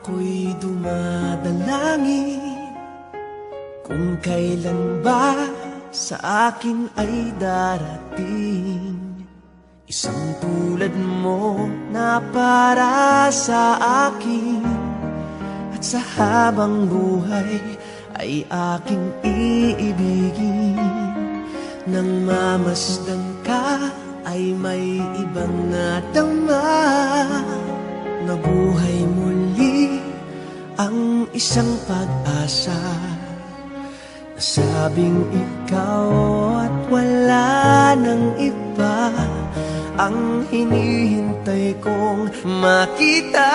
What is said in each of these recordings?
Ako'y dumadalangin kung kailan ba sa akin ay darating isang tulad mo na para sa akin, at sa habang buhay ay aking iibigin. Nang mamasdan ka ay may ibang nadama, nabuhay muli ang isang pag-asa. Nasabing ikaw at wala nang iba ang hinihintay kong makita.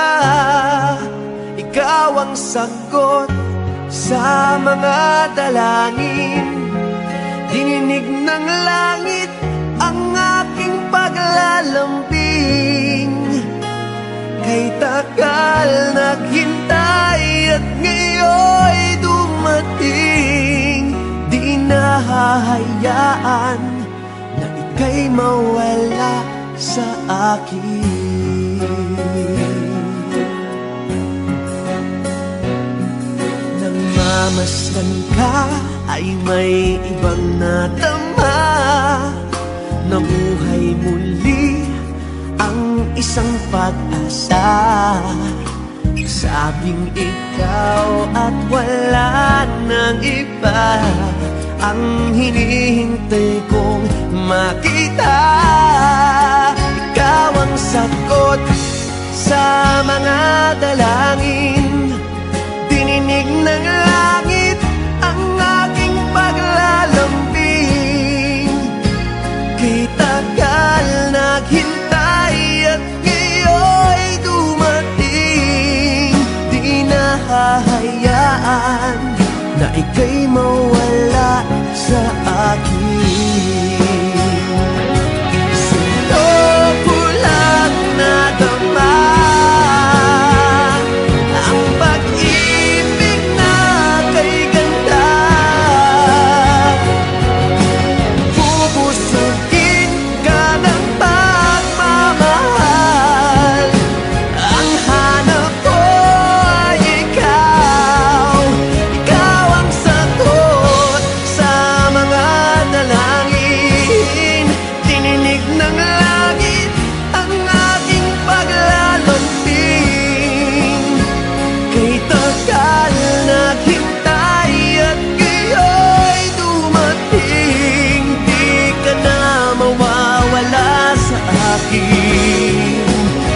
Ikaw ang sagot sa mga dalangin, dininig ng langit ang aking paglalambing. Kay tagal naghintay at ngayon'y dumating, di nahahayaan na ika'y mawala sa akin. Nang mamasdan ka ay may ibang nadama, nabuhay muli ang isang pag-asa. Sabing ikaw at wala nang iba ang hinihintay kong makita. Ikaw ang sagot sa mga dalangin, dininig ng langit ang aking paglalambing. Kay tagal naghintay at ngayon'y dumating, di nahahayaan na ika'y mawala sa akin. Sa'yo ko lang nadama ang pag-ibig na kay ganda. Bubusugin ka ng pagmamahal, ang hanap ko ay ikaw. Ikaw ang sagot sa mga dalangin, dininig ng langit ang aking paglalambing. Kay tagal naghintay at ngayon'y dumating, di ka na mawawala sa akin.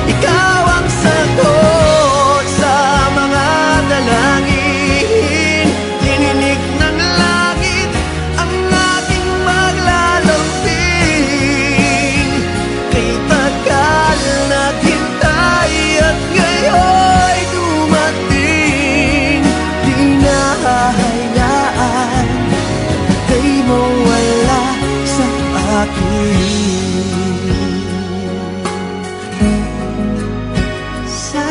Ikaw ang sagot sa mga dalangin, dininig ng langit ang aking paglalambing. Kay tagal naghintay at ngayon'y dumating, di nahahayaan kay mawala sa akin. Sa